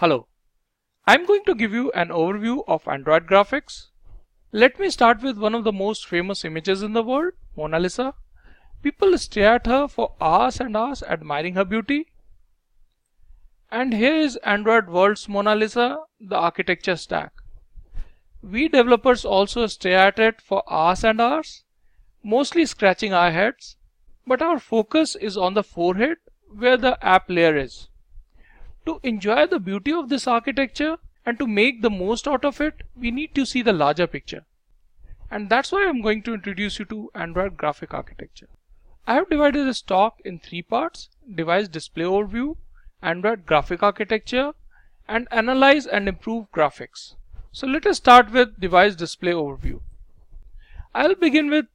Hello, I'm going to give you an overview of Android graphics. Let me start with one of the most famous images in the world, Mona Lisa. People stare at her for hours and hours admiring her beauty. And here is Android world's Mona Lisa, the architecture stack. We developers also stare at it for hours and hours, mostly scratching our heads, but our focus is on the forehead where the app layer is. To enjoy the beauty of this architecture and to make the most out of it, we need to see the larger picture. And that's why I'm going to introduce you to Android graphic architecture. I have divided this talk in three parts: device display overview, Android graphic architecture, and analyze and improve graphics. So let us start with device display overview. I'll begin with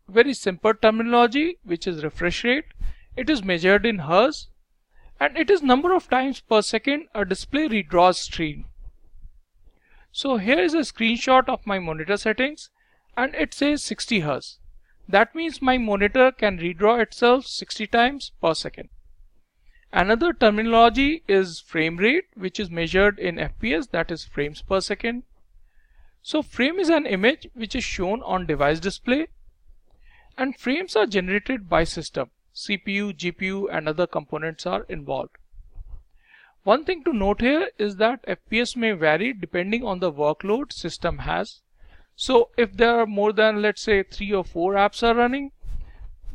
very simple terminology, which is refresh rate. It is measured in Hz, and it is number of times per second a display redraws screen. So here is a screenshot of my monitor settings, and it says 60 Hz. That means my monitor can redraw itself 60 times per second. Another terminology is frame rate, which is measured in FPS, that is frames per second. So frame is an image which is shown on device display, and frames are generated by system. CPU, GPU and other components are involved. One thing to note here is that FPS may vary depending on the workload system has. So if there are more than, let's say, 3 or 4 apps are running,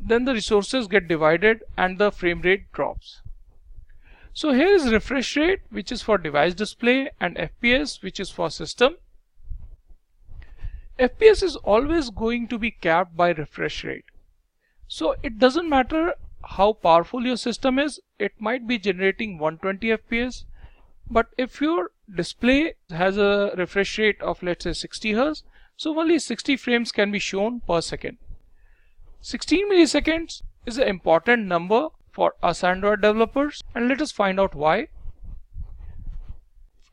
then the resources get divided and the frame rate drops. So here is refresh rate, which is for device display, and FPS, which is for system. FPS is always going to be capped by refresh rate. So it doesn't matter how powerful your system is, it might be generating 120 FPS, but if your display has a refresh rate of, let's say, 60 Hz, so only 60 frames can be shown per second. 16 milliseconds is an important number for us Android developers, and let us find out why.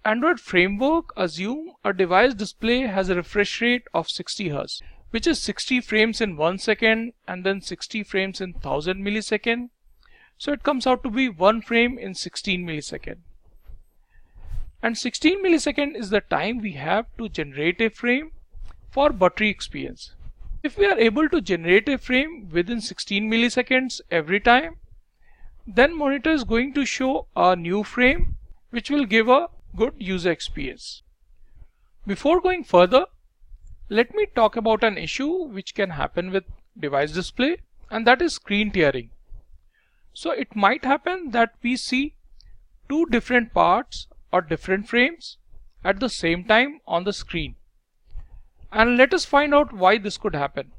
Android framework assume a device display has a refresh rate of 60 Hz, which is 60 frames in 1 second and then 60 frames in 1000 millisecond. So it comes out to be 1 frame in 16 millisecond. And 16 millisecond is the time we have to generate a frame for buttery experience. If we are able to generate a frame within 16 milliseconds every time, then monitor is going to show a new frame which will give a good user experience. Before going further, let me talk about an issue which can happen with device display, and that is screen tearing. So it might happen that we see two different parts or different frames at the same time on the screen. And let us find out why this could happen.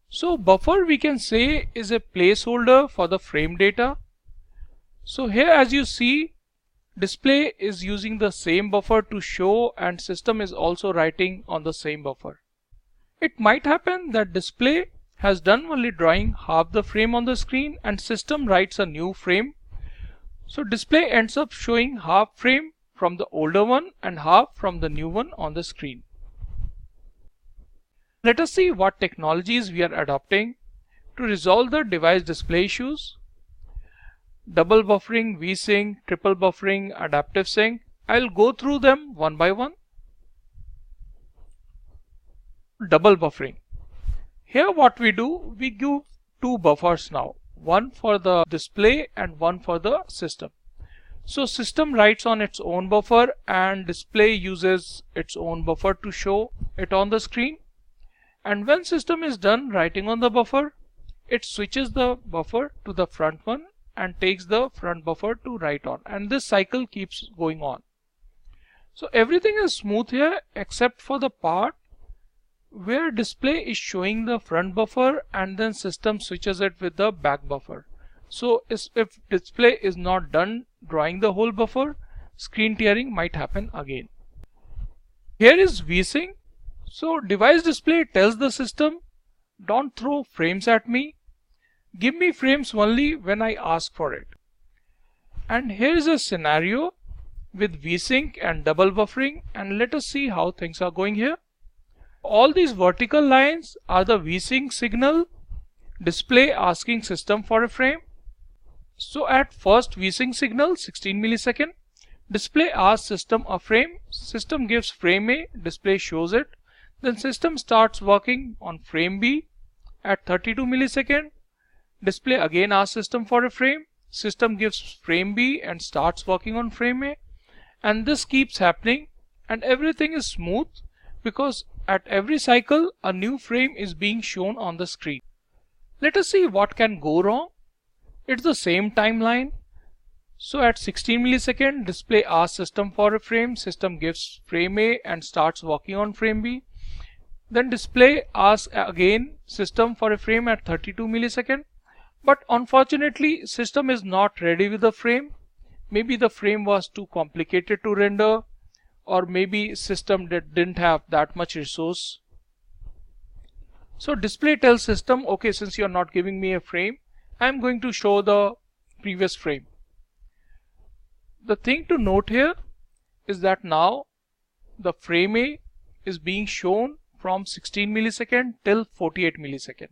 So buffer, we can say, is a placeholder for the frame data. So here, as you see, display is using the same buffer to show, and system is also writing on the same buffer. It might happen that display has done only drawing half the frame on the screen and system writes a new frame. So display ends up showing half frame from the older one and half from the new one on the screen. Let us see what technologies we are adopting to resolve the device display issues. Double buffering, VSync, triple buffering, adaptive sync. I'll go through them one by one. Double buffering. Here what we do, we give two buffers now. One for the display and one for the system. So system writes on its own buffer and display uses its own buffer to show it on the screen. And when system is done writing on the buffer, it switches the buffer to the front one and takes the front buffer to write on, and this cycle keeps going on. So everything is smooth here except for the part where display is showing the front buffer and then system switches it with the back buffer. So if display is not done drawing the whole buffer, screen tearing might happen again. Here is VSync. So device display tells the system, don't throw frames at me, give me frames only when I ask for it. And here is a scenario with VSync and double buffering, and let us see how things are going here. All these vertical lines are the VSync signal, display asking system for a frame. So at first VSync signal 16 millisecond, display asks system a frame, system gives frame A, display shows it, then system starts working on frame B at 32 millisecond, display again asks system for a frame, system gives frame B and starts working on frame A, and this keeps happening and everything is smooth because at every cycle a new frame is being shown on the screen. Let us see what can go wrong. It's the same timeline. So at 16 millisecond, display asks system for a frame, system gives frame A and starts working on frame B. Then display asks again system for a frame at 32 millisecond. But unfortunately, system is not ready with the frame. Maybe the frame was too complicated to render, or maybe system didn't have that much resource. So display tells system, okay, since you are not giving me a frame, I am going to show the previous frame. The thing to note here is that now the frame A is being shown from 16 millisecond till 48 millisecond.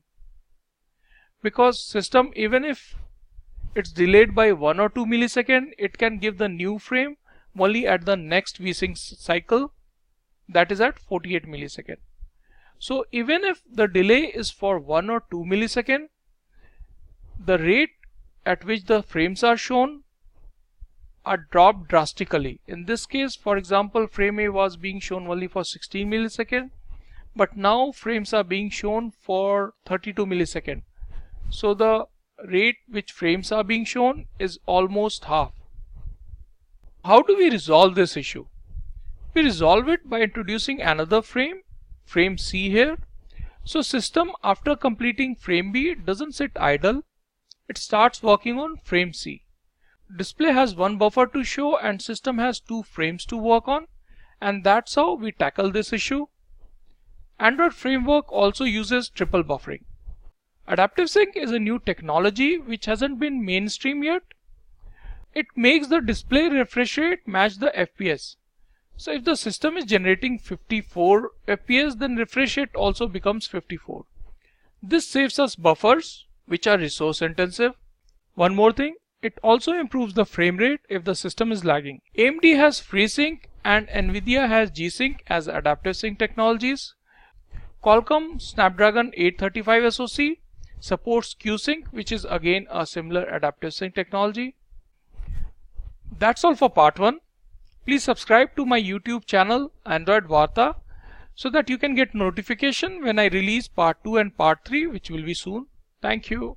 Because system, even if it's delayed by 1 or 2 millisecond, it can give the new frame only at the next VSync cycle, that is at 48 millisecond. So even if the delay is for 1 or 2 millisecond, the rate at which the frames are shown are dropped drastically. In this case, for example, frame A was being shown only for 16 millisecond, but now frames are being shown for 32 millisecond. So the rate which frames are being shown is almost half. How do we resolve this issue? We resolve it by introducing another frame, frame C here. So system, after completing frame B, doesn't sit idle. It starts working on frame C. Display has one buffer to show and system has 2 frames to work on, and that's how we tackle this issue. Android framework also uses triple buffering. Adaptive sync is a new technology which hasn't been mainstream yet. It makes the display refresh rate match the FPS. So if the system is generating 54 FPS, then refresh rate also becomes 54. This saves us buffers which are resource intensive. One more thing, it also improves the frame rate if the system is lagging. AMD has FreeSync and Nvidia has G-Sync as adaptive sync technologies. Qualcomm Snapdragon 835 SoC supports Q-Sync, which is again a similar adaptive sync technology. That's all for part 1. Please subscribe to my YouTube channel Android Varta so that you can get notification when I release part 2 and part 3, which will be soon. Thank you.